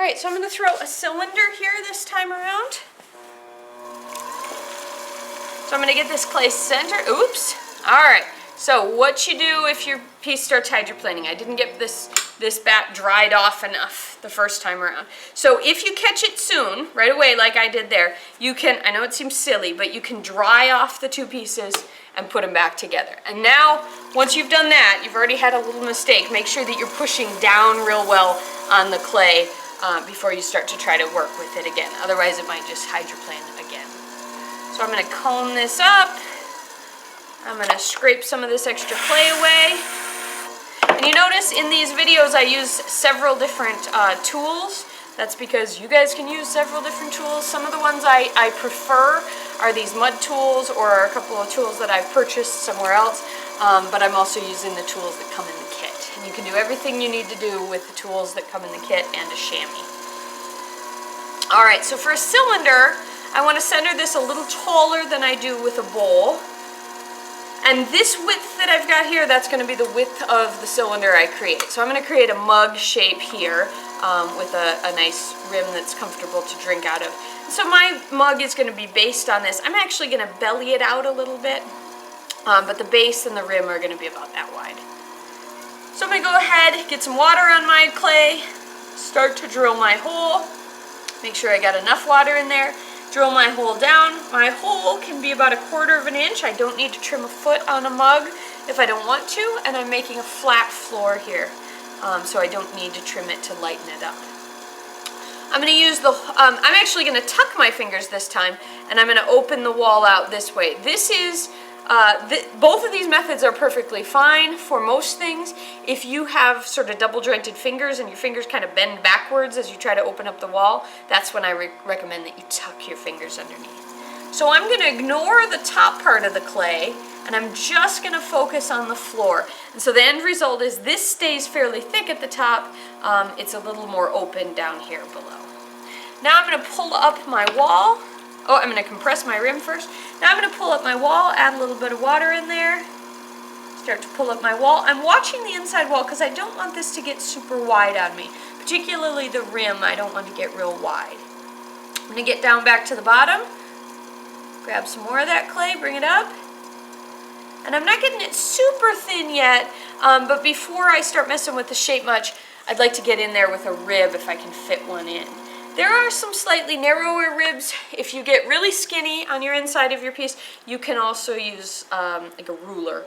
All right, so I'm going to throw a cylinder here this time around. So I'm going to get this clay centered. Oops. All right. So what you do if your piece starts hydroplaning. I didn't get this bat dried off enough the first time around. So if you catch it soon, right away like I did there, you can, I know it seems silly, but you can dry off the two pieces and put them back together. And now, once you've done that, you've already had a little mistake. Make sure that you're pushing down real well on the clay before you start to try to work with it again. Otherwise it might just hydroplane again. So I'm going to comb this up. I'm going to scrape some of this extra clay away. And you notice in these videos I use several different tools. That's because you guys can use several different tools. Some of the ones I prefer are these mud tools or a couple of tools that I've purchased somewhere else. But I'm also using the tools that come in the kit. And you can do everything you need to do with the tools that come in the kit and a chamois. Alright, so for a cylinder, I want to center this a little taller than I do with a bowl. And this width that I've got here, that's going to be the width of the cylinder I create. So I'm going to create a mug shape here with a nice rim that's comfortable to drink out of. So my mug is going to be based on this. I'm actually going to belly it out a little bit, but the base and the rim are going to be about that wide. So I'm going to go ahead, get some water on my clay, start to drill my hole, make sure I got enough water in there. Drill my hole down. My hole can be about 1/4 of an inch. I don't need to trim a foot on a mug if I don't want to, and I'm making a flat floor here, so I don't need to trim it to lighten it up. I'm going to use the, I'm actually going to tuck my fingers this time, and I'm going to open the wall out this way. This is, both of these methods are perfectly fine for most things. If you have sort of double jointed fingers and your fingers kind of bend backwards as you try to open up the wall, that's when I recommend that you tuck your fingers underneath. So I'm going to ignore the top part of the clay, and I'm just going to focus on the floor. And so the end result is this stays fairly thick at the top. It's a little more open down here below. Now I'm going to pull up my wall. Oh, I'm going to compress my rim first. Now I'm going to pull up my wall, add a little bit of water in there, start to pull up my wall. I'm watching the inside wall because I don't want this to get super wide on me, particularly the rim. I don't want to get real wide. I'm going to get down back to the bottom, grab some more of that clay, bring it up. And I'm not getting it super thin yet, but before I start messing with the shape much, I'd like to get in there with a rib if I can fit one in. There are some slightly narrower ribs. If you get really skinny on your inside of your piece, you can also use like a ruler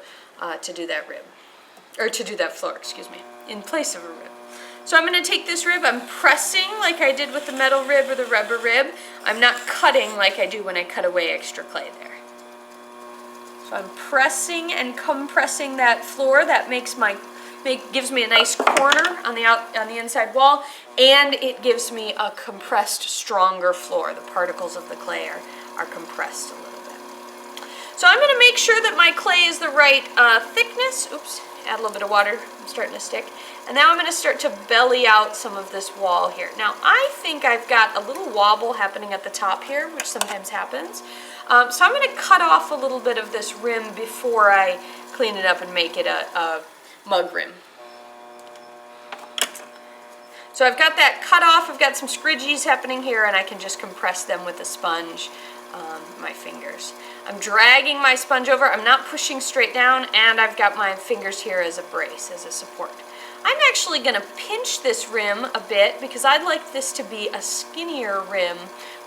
to do that rib, or to do that floor, excuse me, in place of a rib. So I'm going to take this rib, I'm pressing like I did with the metal rib or the rubber rib. I'm not cutting like I do when I cut away extra clay there. So I'm pressing and compressing that floor. That gives me a nice corner on the inside wall, and it gives me a compressed, stronger floor. The particles of the clay are compressed a little bit. So I'm going to make sure that my clay is the right thickness. Oops, add a little bit of water. I'm starting to stick. And now I'm going to start to belly out some of this wall here. Now I think I've got a little wobble happening at the top here, which sometimes happens. So I'm going to cut off a little bit of this rim before I clean it up and make it a mug rim. So I've got that cut off, I've got some scridgies happening here, and I can just compress them with a sponge, my fingers. I'm dragging my sponge over, I'm not pushing straight down, and I've got my fingers here as a brace, as a support. I'm actually going to pinch this rim a bit because I'd like this to be a skinnier rim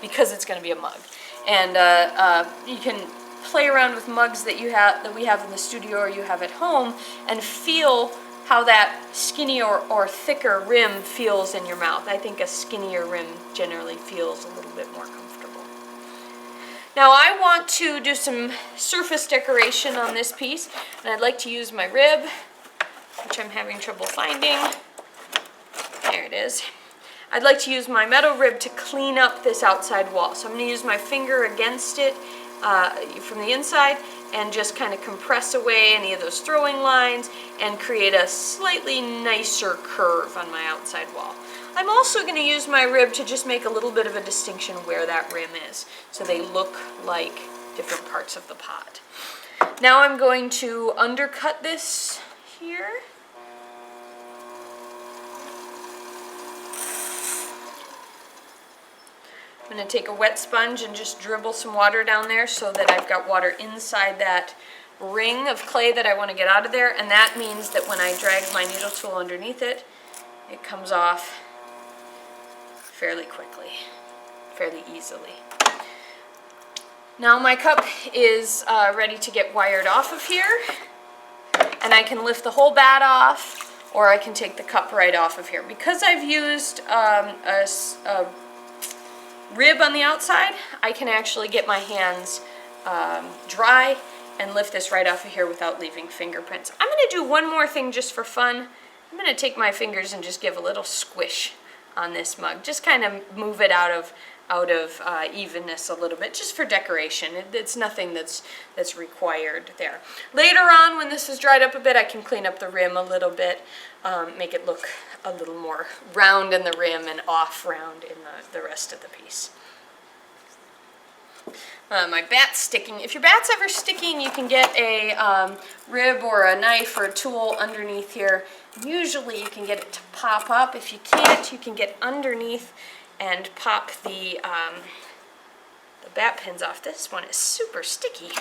because it's going to be a mug. And you can play around with mugs that we have in the studio or you have at home and feel how that skinnier or thicker rim feels in your mouth. I think a skinnier rim generally feels a little bit more comfortable. Now I want to do some surface decoration on this piece, and I'd like to use my rib, which I'm having trouble finding. There it is. I'd like to use my metal rib to clean up this outside wall. So I'm going to use my finger against it from the inside and just kind of compress away any of those throwing lines and create a slightly nicer curve on my outside wall. I'm also going to use my rib to just make a little bit of a distinction where that rim is, so they look like different parts of the pot. Now I'm going to undercut this here. I'm going to take a wet sponge and just dribble some water down there so that I've got water inside that ring of clay that I want to get out of there, and that means that when I drag my needle tool underneath it, it comes off fairly quickly, fairly easily. Now my cup is ready to get wired off of here, and I can lift the whole bat off, or I can take the cup right off of here. Because I've used a rib on the outside, I can actually get my hands dry and lift this right off of here without leaving fingerprints. I'm going to do one more thing just for fun. I'm going to take my fingers and just give a little squish on this mug. Just kind of move it out of evenness a little bit, just for decoration. It's nothing that's required there. Later on, when this is dried up a bit, I can clean up the rim a little bit, make it look a little more round in the rim and off round in the rest of the piece. My bat's sticking. If your bat's ever sticking, you can get a rib or a knife or a tool underneath here. Usually you can get it to pop up. If you can't, you can get underneath and pop the bat pins off. This one is super sticky.